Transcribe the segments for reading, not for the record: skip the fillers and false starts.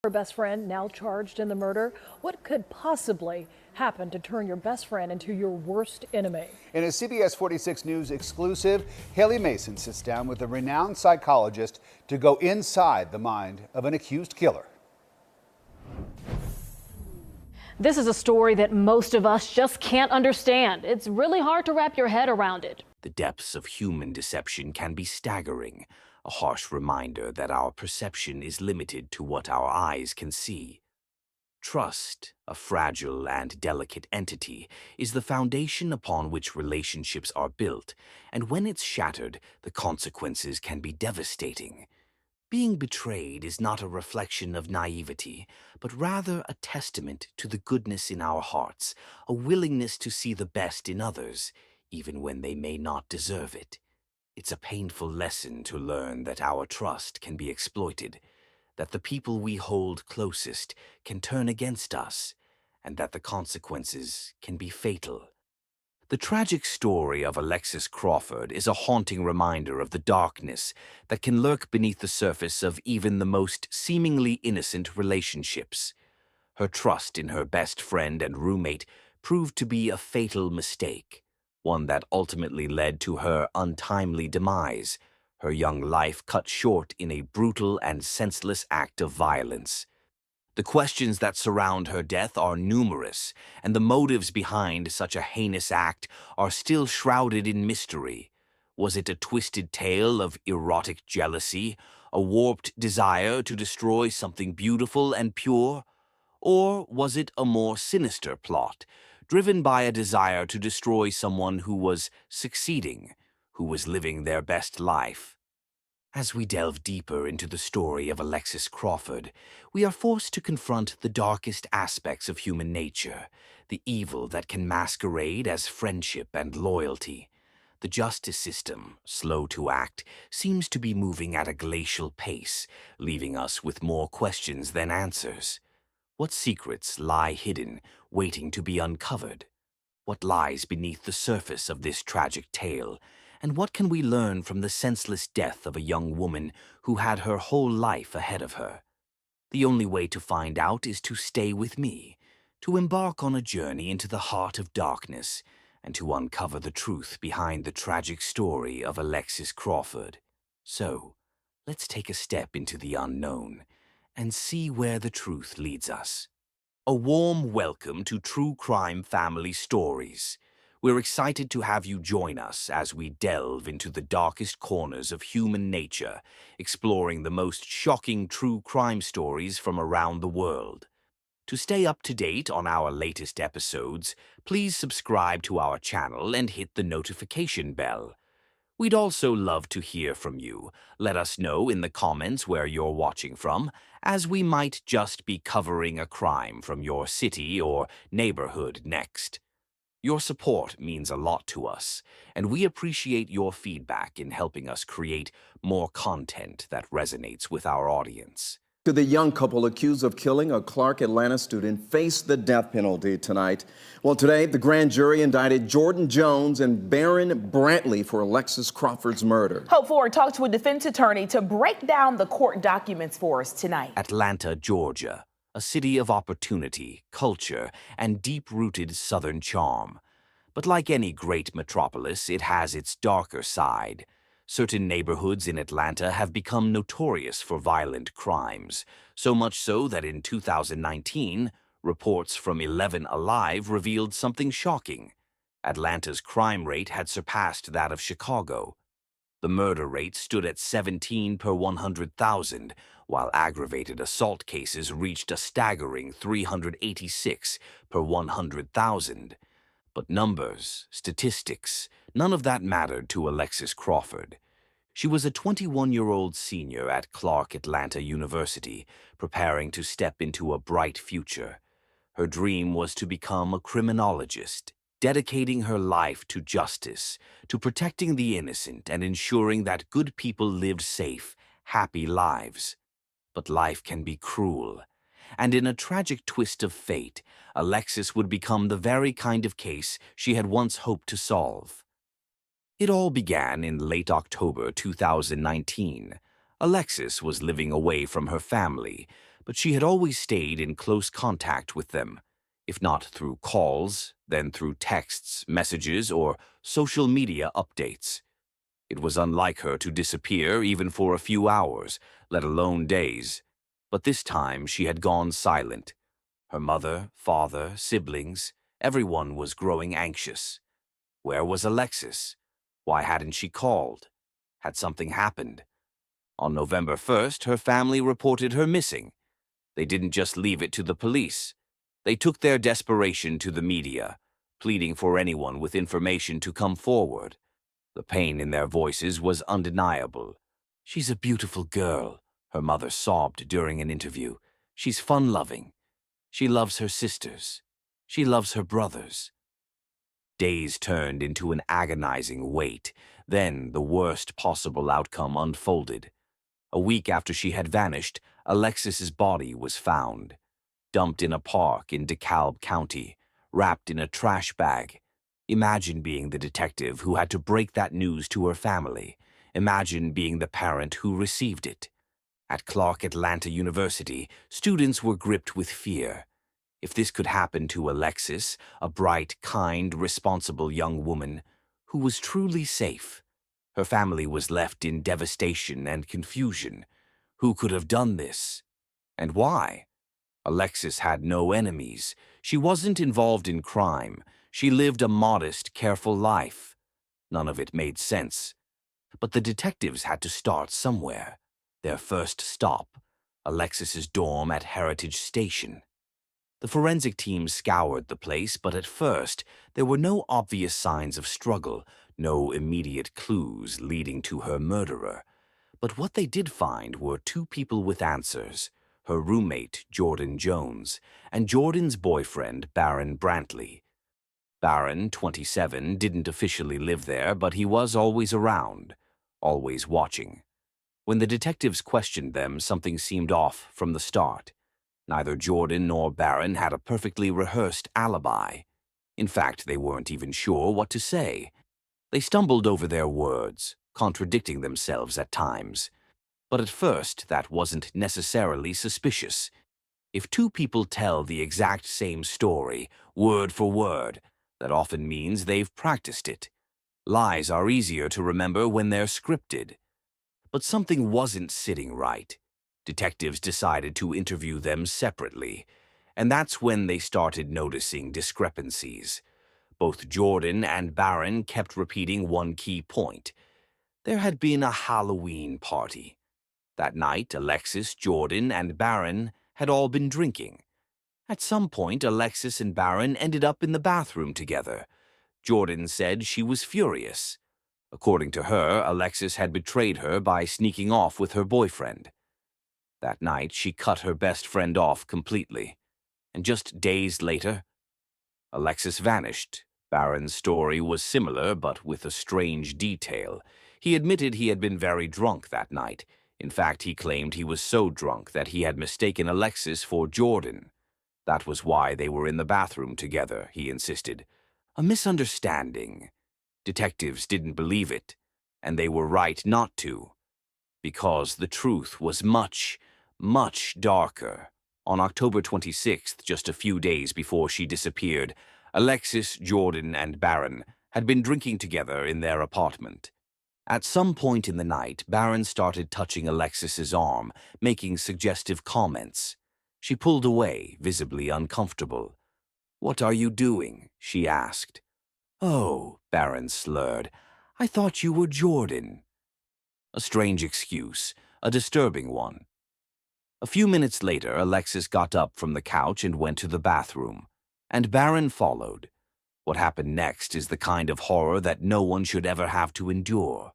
Her best friend now charged in the murder. What could possibly happen to turn your best friend into your worst enemy? In a CBS 46 News exclusive, Haley Mason sits down with a renowned psychologist to go inside the mind of an accused killer. This is a story that most of us just can't understand. It's really hard to wrap your head around it. The depths of human deception can be staggering, a harsh reminder that our perception is limited to what our eyes can see. Trust, a fragile and delicate entity, is the foundation upon which relationships are built, and when it's shattered, the consequences can be devastating. Being betrayed is not a reflection of naivety, but rather a testament to the goodness in our hearts, a willingness to see the best in others, even when they may not deserve it. It's a painful lesson to learn that our trust can be exploited, that the people we hold closest can turn against us, and that the consequences can be fatal. The tragic story of Alexis Crawford is a haunting reminder of the darkness that can lurk beneath the surface of even the most seemingly innocent relationships. Her trust in her best friend and roommate proved to be a fatal mistake, one that ultimately led to her untimely demise, her young life cut short in a brutal and senseless act of violence. The questions that surround her death are numerous, and the motives behind such a heinous act are still shrouded in mystery. Was it a twisted tale of erotic jealousy, a warped desire to destroy something beautiful and pure? Or was it a more sinister plot, driven by a desire to destroy someone who was succeeding, who was living their best life? As we delve deeper into the story of Alexis Crawford, we are forced to confront the darkest aspects of human nature, the evil that can masquerade as friendship and loyalty. The justice system, slow to act, seems to be moving at a glacial pace, leaving us with more questions than answers. What secrets lie hidden, waiting to be uncovered? What lies beneath the surface of this tragic tale? And what can we learn from the senseless death of a young woman who had her whole life ahead of her? The only way to find out is to stay with me, to embark on a journey into the heart of darkness, and to uncover the truth behind the tragic story of Alexis Crawford. So, let's take a step into the unknown and see where the truth leads us. A warm welcome to True Crime Family Stories. We're excited to have you join us as we delve into the darkest corners of human nature, exploring the most shocking true crime stories from around the world. To stay up to date on our latest episodes, please subscribe to our channel and hit the notification bell. We'd also love to hear from you. Let us know in the comments where you're watching from, as we might just be covering a crime from your city or neighborhood next. Your support means a lot to us, and we appreciate your feedback in helping us create more content that resonates with our audience. The young couple accused of killing a Clark Atlanta student faced the death penalty tonight. Well, today, the grand jury indicted Jordan Jones and Barron Brantley for Alexis Crawford's murder. Hope Ford talked to a defense attorney to break down the court documents for us tonight. Atlanta, Georgia, a city of opportunity, culture, and deep-rooted Southern charm. But like any great metropolis, it has its darker side. Certain neighborhoods in Atlanta have become notorious for violent crimes, so much so that in 2019, reports from 11 Alive revealed something shocking. Atlanta's crime rate had surpassed that of Chicago. The murder rate stood at 17 per 100,000, while aggravated assault cases reached a staggering 386 per 100,000. But numbers, statistics, none of that mattered to Alexis Crawford. She was a 21-year-old senior at Clark Atlanta University, preparing to step into a bright future. Her dream was to become a criminologist, dedicating her life to justice, to protecting the innocent and ensuring that good people lived safe, happy lives. But life can be cruel. And in a tragic twist of fate, Alexis would become the very kind of case she had once hoped to solve. It all began in late October 2019. Alexis was living away from her family, but she had always stayed in close contact with them, if not through calls, then through texts, messages, or social media updates. It was unlike her to disappear even for a few hours, let alone days. But this time she had gone silent. Her mother, father, siblings, everyone was growing anxious. Where was Alexis? Why hadn't she called? Had something happened? On November 1st, her family reported her missing. They didn't just leave it to the police. They took their desperation to the media, pleading for anyone with information to come forward. The pain in their voices was undeniable. "She's a beautiful girl," her mother sobbed during an interview. "She's fun-loving. She loves her sisters. She loves her brothers." Days turned into an agonizing wait. Then the worst possible outcome unfolded. A week after she had vanished, Alexis's body was found, dumped in a park in DeKalb County, wrapped in a trash bag. Imagine being the detective who had to break that news to her family. Imagine being the parent who received it. At Clark Atlanta University, students were gripped with fear. If this could happen to Alexis, a bright, kind, responsible young woman who was truly safe, her family was left in devastation and confusion. Who could have done this? And why? Alexis had no enemies. She wasn't involved in crime. She lived a modest, careful life. None of it made sense. But the detectives had to start somewhere. Their first stop, Alexis's dorm at Heritage Station. The forensic team scoured the place, but at first there were no obvious signs of struggle, no immediate clues leading to her murderer. But what they did find were two people with answers: her roommate, Jordan Jones, and Jordan's boyfriend, Barron Brantley. Barron, 27, didn't officially live there, but he was always around, always watching. When the detectives questioned them, something seemed off from the start. Neither Jordan nor Barron had a perfectly rehearsed alibi. In fact, they weren't even sure what to say. They stumbled over their words, contradicting themselves at times. But at first, that wasn't necessarily suspicious. If two people tell the exact same story, word for word, that often means they've practiced it. Lies are easier to remember when they're scripted. But something wasn't sitting right. Detectives decided to interview them separately, and that's when they started noticing discrepancies. Both Jordan and Barron kept repeating one key point. There had been a Halloween party. That night, Alexis, Jordan, and Barron had all been drinking. At some point, Alexis and Barron ended up in the bathroom together. Jordan said she was furious. According to her, Alexis had betrayed her by sneaking off with her boyfriend. That night, she cut her best friend off completely. And just days later, Alexis vanished. Barron's story was similar, but with a strange detail. He admitted he had been very drunk that night. In fact, he claimed he was so drunk that he had mistaken Alexis for Jordan. That was why they were in the bathroom together, he insisted. A misunderstanding. Detectives didn't believe it, and they were right not to. Because the truth was much, much darker. On October 26th, just a few days before she disappeared, Alexis, Jordan, and Barron had been drinking together in their apartment. At some point in the night, Barron started touching Alexis's arm, making suggestive comments. She pulled away, visibly uncomfortable. "What are you doing?" she asked. "Oh," Barron slurred, "I thought you were Jordan." A strange excuse, a disturbing one. A few minutes later, Alexis got up from the couch and went to the bathroom, and Barron followed. What happened next is the kind of horror that no one should ever have to endure.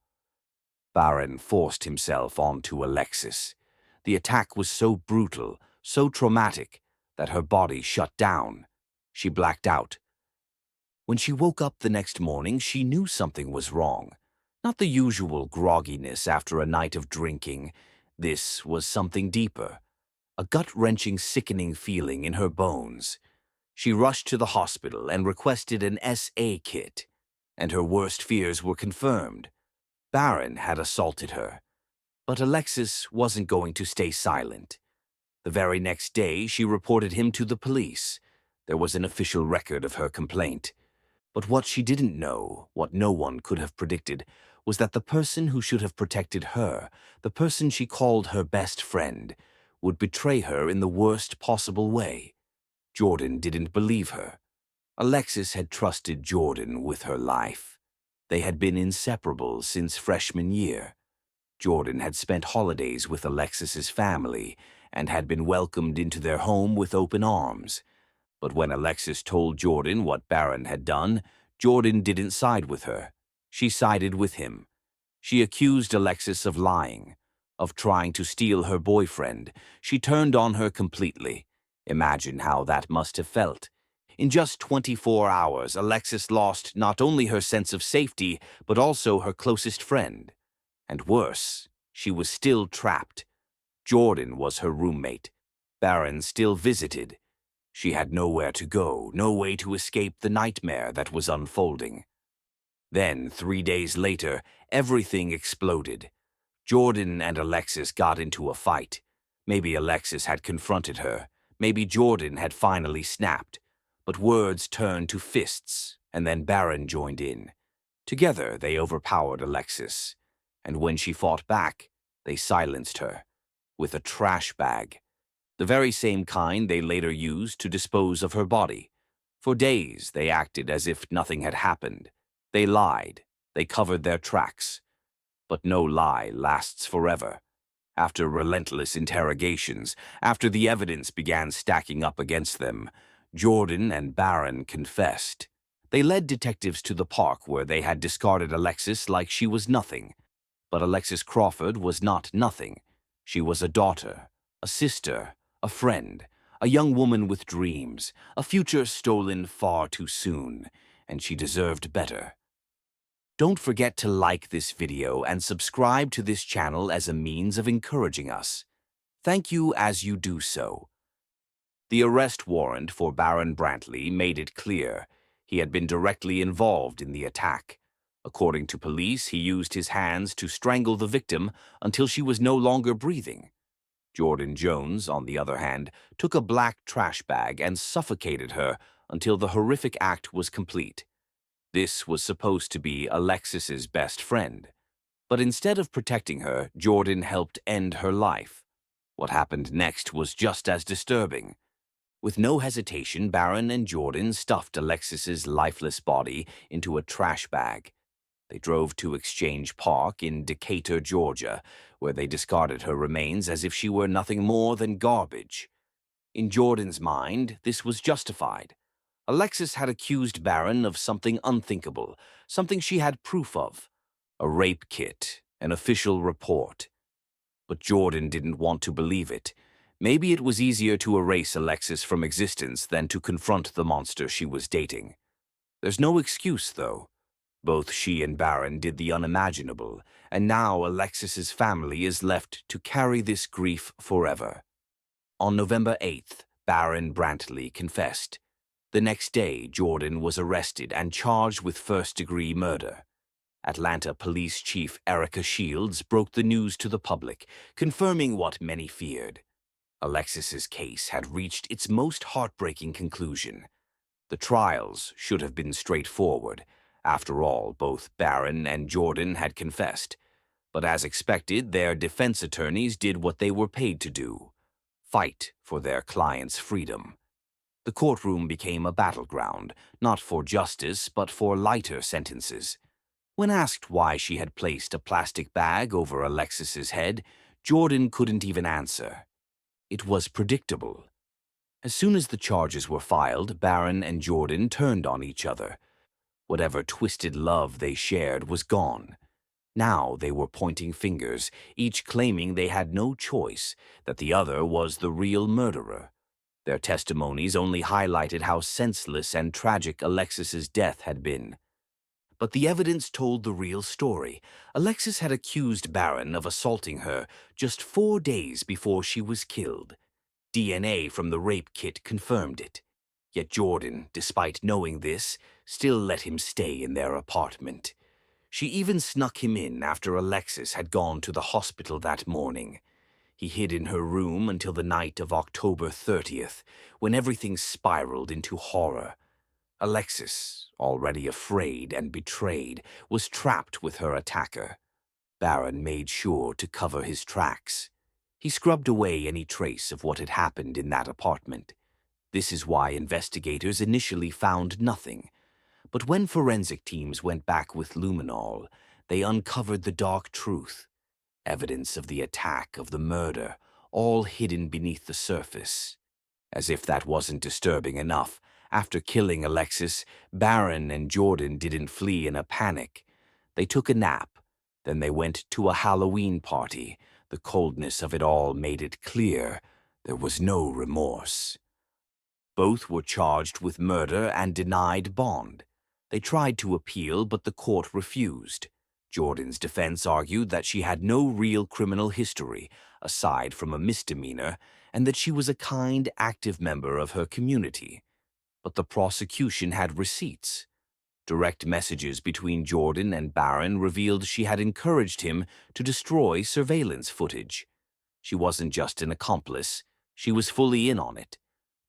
Barron forced himself onto Alexis. The attack was so brutal, so traumatic, that her body shut down. She blacked out. When she woke up the next morning, she knew something was wrong. Not the usual grogginess after a night of drinking. This was something deeper. A gut-wrenching, sickening feeling in her bones. She rushed to the hospital and requested an SA kit. And her worst fears were confirmed. Barron had assaulted her. But Alexis wasn't going to stay silent. The very next day, she reported him to the police. There was an official record of her complaint. But what she didn't know, what no one could have predicted, was that the person who should have protected her, the person she called her best friend, would betray her in the worst possible way. Jordan didn't believe her. Alexis had trusted Jordan with her life. They had been inseparable since freshman year. Jordan had spent holidays with Alexis's family and had been welcomed into their home with open arms. But when Alexis told Jordan what Barron had done, Jordan didn't side with her. She sided with him. She accused Alexis of lying, of trying to steal her boyfriend. She turned on her completely. Imagine how that must have felt. In just 24 hours, Alexis lost not only her sense of safety, but also her closest friend. And worse, she was still trapped. Jordan was her roommate. Barron still visited. She had nowhere to go, no way to escape the nightmare that was unfolding. Then, 3 days later, everything exploded. Jordan and Alexis got into a fight. Maybe Alexis had confronted her. Maybe Jordan had finally snapped. But words turned to fists, and then Barron joined in. Together, they overpowered Alexis. And when she fought back, they silenced her with a trash bag, the very same kind they later used to dispose of her body. For days, they acted as if nothing had happened. They lied. They covered their tracks. But no lie lasts forever. After relentless interrogations, after the evidence began stacking up against them, Jordan and Barron confessed. They led detectives to the park where they had discarded Alexis like she was nothing. But Alexis Crawford was not nothing. She was a daughter, a sister, a friend, a young woman with dreams, a future stolen far too soon, and she deserved better. Don't forget to like this video and subscribe to this channel as a means of encouraging us. Thank you as you do so. The arrest warrant for Barron Brantley made it clear he had been directly involved in the attack. According to police, he used his hands to strangle the victim until she was no longer breathing. Jordan Jones, on the other hand, took a black trash bag and suffocated her until the horrific act was complete. This was supposed to be Alexis's best friend. But instead of protecting her, Jordan helped end her life. What happened next was just as disturbing. With no hesitation, Barron and Jordan stuffed Alexis's lifeless body into a trash bag. They drove to Exchange Park in Decatur, Georgia, where they discarded her remains as if she were nothing more than garbage. In Jordan's mind, this was justified. Alexis had accused Barron of something unthinkable, something she had proof of. A rape kit, an official report. But Jordan didn't want to believe it. Maybe it was easier to erase Alexis from existence than to confront the monster she was dating. There's no excuse, though. Both she and Barron did the unimaginable, and now Alexis's family is left to carry this grief forever. On November 8th, Barron Brantley confessed. The next day, Jordan was arrested and charged with first-degree murder. Atlanta Police Chief Erica Shields broke the news to the public, confirming what many feared. Alexis's case had reached its most heartbreaking conclusion. The trials should have been straightforward. After all, both Barron and Jordan had confessed. But as expected, their defense attorneys did what they were paid to do: fight for their client's freedom. The courtroom became a battleground, not for justice, but for lighter sentences. When asked why she had placed a plastic bag over Alexis's head, Jordan couldn't even answer. It was predictable. As soon as the charges were filed, Barron and Jordan turned on each other. Whatever twisted love they shared was gone. Now they were pointing fingers, each claiming they had no choice, that the other was the real murderer. Their testimonies only highlighted how senseless and tragic Alexis's death had been. But the evidence told the real story. Alexis had accused Barron of assaulting her just 4 days before she was killed. DNA from the rape kit confirmed it. Yet Jordan, despite knowing this, still let him stay in their apartment. She even snuck him in after Alexis had gone to the hospital that morning. He hid in her room until the night of October 30th, when everything spiraled into horror. Alexis, already afraid and betrayed, was trapped with her attacker. Barron made sure to cover his tracks. He scrubbed away any trace of what had happened in that apartment. This is why investigators initially found nothing. But when forensic teams went back with luminol, they uncovered the dark truth. Evidence of the attack, of the murder, all hidden beneath the surface. As if that wasn't disturbing enough, after killing Alexis, Barron and Jordan didn't flee in a panic. They took a nap. Then they went to a Halloween party. The coldness of it all made it clear there was no remorse. Both were charged with murder and denied bond. They tried to appeal, but the court refused. Jordan's defense argued that she had no real criminal history, aside from a misdemeanor, and that she was a kind, active member of her community. But the prosecution had receipts. Direct messages between Jordan and Barron revealed she had encouraged him to destroy surveillance footage. She wasn't just an accomplice, she was fully in on it.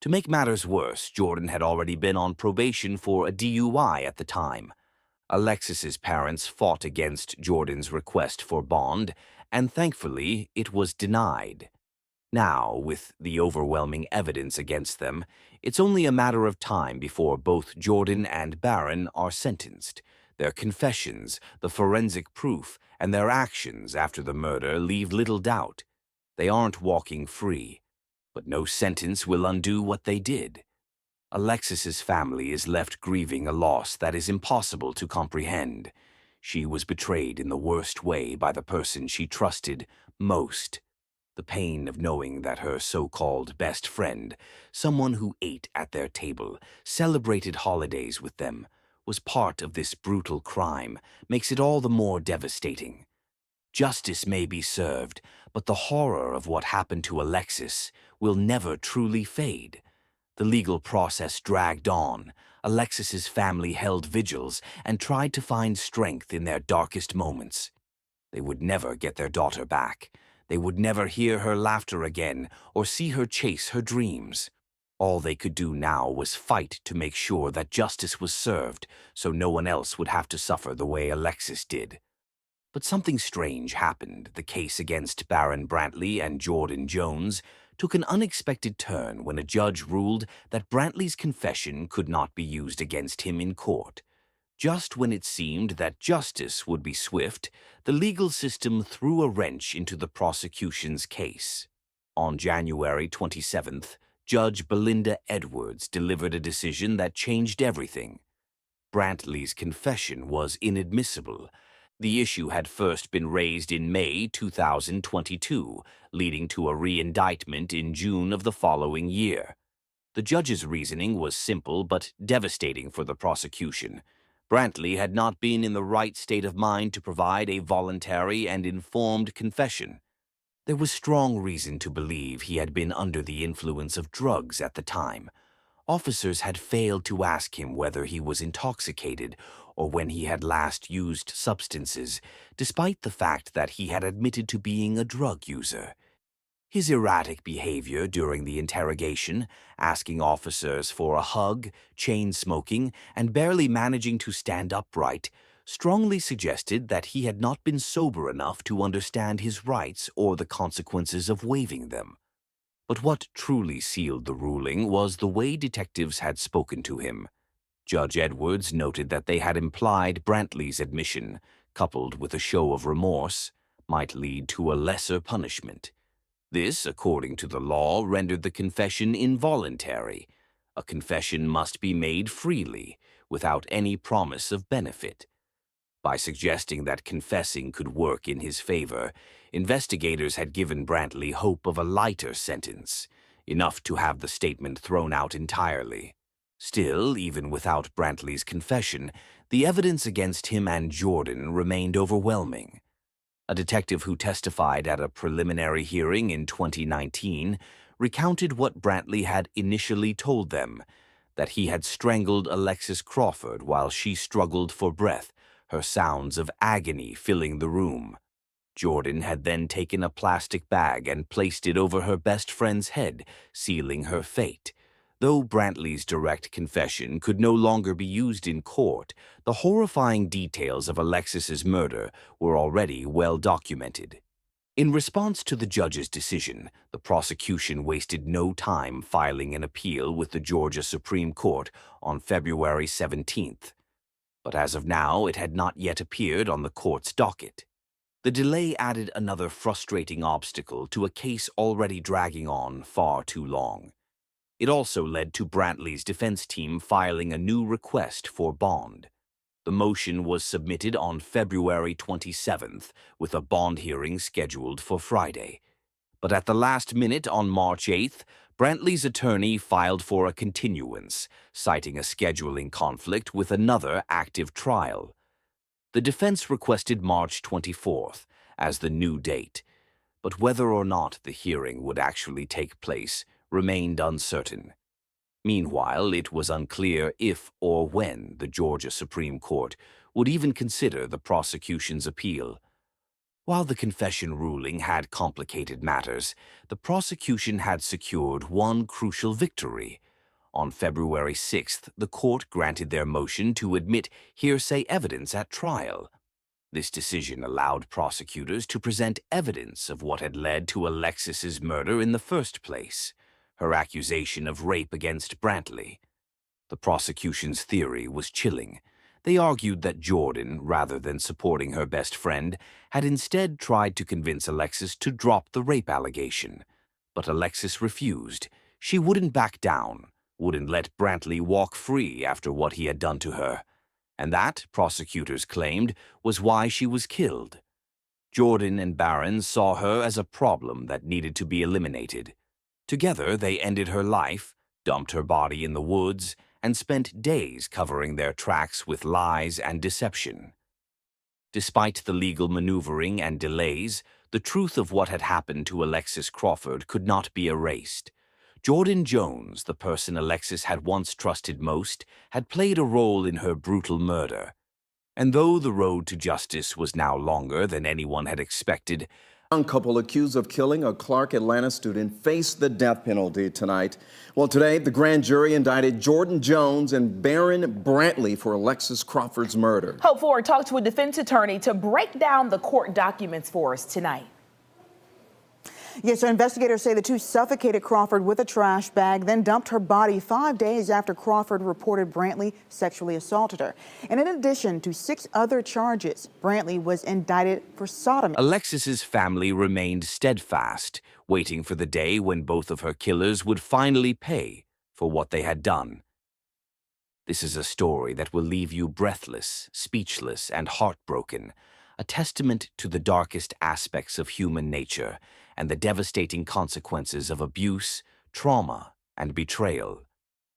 To make matters worse, Jordan had already been on probation for a DUI at the time. Alexis's parents fought against Jordan's request for bond, and thankfully it was denied. Now, with the overwhelming evidence against them, it's only a matter of time before both Jordan and Barron are sentenced. Their confessions, the forensic proof, and their actions after the murder leave little doubt. They aren't walking free, but no sentence will undo what they did. Alexis's family is left grieving a loss that is impossible to comprehend. She was betrayed in the worst way by the person she trusted most. The pain of knowing that her so-called best friend, someone who ate at their table, celebrated holidays with them, was part of this brutal crime, makes it all the more devastating. Justice may be served, but the horror of what happened to Alexis will never truly fade. The legal process dragged on. Alexis's family held vigils and tried to find strength in their darkest moments. They would never get their daughter back. They would never hear her laughter again or see her chase her dreams. All they could do now was fight to make sure that justice was served so no one else would have to suffer the way Alexis did. But something strange happened. The case against Barron Brantley and Jordan Jones took an unexpected turn when a judge ruled that Brantley's confession could not be used against him in court. Just when it seemed that justice would be swift, the legal system threw a wrench into the prosecution's case. On January 27th, Judge Belinda Edwards delivered a decision that changed everything. Brantley's confession was inadmissible. The issue had first been raised in May 2022, leading to a re-indictment in June of the following year. The judge's reasoning was simple but devastating for the prosecution. Brantley had not been in the right state of mind to provide a voluntary and informed confession. There was strong reason to believe he had been under the influence of drugs at the time. Officers had failed to ask him whether he was intoxicated or when he had last used substances, despite the fact that he had admitted to being a drug user. His erratic behavior during the interrogation, asking officers for a hug, chain-smoking, and barely managing to stand upright, strongly suggested that he had not been sober enough to understand his rights or the consequences of waiving them. But what truly sealed the ruling was the way detectives had spoken to him. Judge Edwards noted that they had implied Brantley's admission, coupled with a show of remorse, might lead to a lesser punishment. This, according to the law, rendered the confession involuntary. A confession must be made freely, without any promise of benefit. By suggesting that confessing could work in his favor, investigators had given Brantley hope of a lighter sentence, enough to have the statement thrown out entirely. Still, even without Brantley's confession, the evidence against him and Jordan remained overwhelming. A detective who testified at a preliminary hearing in 2019 recounted what Brantley had initially told them, that he had strangled Alexis Crawford while she struggled for breath, her sounds of agony filling the room. Jordan had then taken a plastic bag and placed it over her best friend's head, sealing her fate. Though Brantley's direct confession could no longer be used in court, the horrifying details of Alexis's murder were already well documented. In response to the judge's decision, the prosecution wasted no time filing an appeal with the Georgia Supreme Court on February 17th. But as of now, it had not yet appeared on the court's docket. The delay added another frustrating obstacle to a case already dragging on far too long. It also led to Brantley's defense team filing a new request for bond. The motion was submitted on February 27th, with a bond hearing scheduled for Friday. But at the last minute on March 8th, Brantley's attorney filed for a continuance, citing a scheduling conflict with another active trial. The defense requested March 24th as the new date, but whether or not the hearing would actually take place remained uncertain. Meanwhile, it was unclear if or when the Georgia Supreme Court would even consider the prosecution's appeal. While the confession ruling had complicated matters, the prosecution had secured one crucial victory. On February 6th, the court granted their motion to admit hearsay evidence at trial. This decision allowed prosecutors to present evidence of what had led to Alexis's murder in the first place, her accusation of rape against Brantley. The prosecution's theory was chilling. They argued that Jordan, rather than supporting her best friend, had instead tried to convince Alexis to drop the rape allegation. But Alexis refused. She wouldn't back down, wouldn't let Brantley walk free after what he had done to her. And that, prosecutors claimed, was why she was killed. Jordan and Barron saw her as a problem that needed to be eliminated. Together, they ended her life, dumped her body in the woods, and spent days covering their tracks with lies and deception. Despite the legal maneuvering and delays, the truth of what had happened to Alexis Crawford could not be erased. Jordan Jones, the person Alexis had once trusted most, had played a role in her brutal murder. And though the road to justice was now longer than anyone had expected, A young couple accused of killing a Clark Atlanta student faced the death penalty tonight. Well, today, the grand jury indicted Jordan Jones and Barron Brantley for Alexis Crawford's murder. Hope Ford talked to a defense attorney to break down the court documents for us tonight. Yes, so investigators say the two suffocated Crawford with a trash bag, then dumped her body 5 days after Crawford reported Brantley sexually assaulted her. And in addition to 6 other charges, Brantley was indicted for sodomy. Alexis's family remained steadfast, waiting for the day when both of her killers would finally pay for what they had done. This is a story that will leave you breathless, speechless, and heartbroken, a testament to the darkest aspects of human nature and the devastating consequences of abuse, trauma, and betrayal.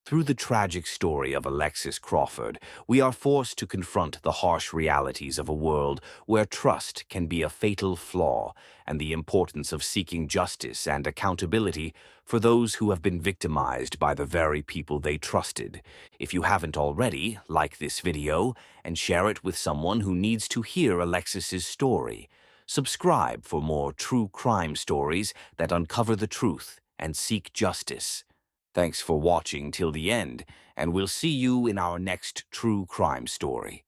Through the tragic story of Alexis Crawford, we are forced to confront the harsh realities of a world where trust can be a fatal flaw, and the importance of seeking justice and accountability for those who have been victimized by the very people they trusted. If you haven't already, like this video and share it with someone who needs to hear Alexis's story. Subscribe for more true crime stories that uncover the truth and seek justice. Thanks for watching till the end, and we'll see you in our next true crime story.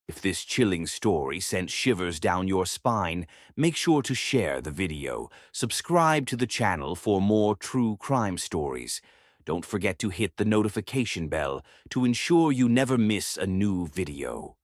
If this chilling story sent shivers down your spine, make sure to share the video, subscribe to the channel for more true crime stories. Don't forget to hit the notification bell to ensure you never miss a new video.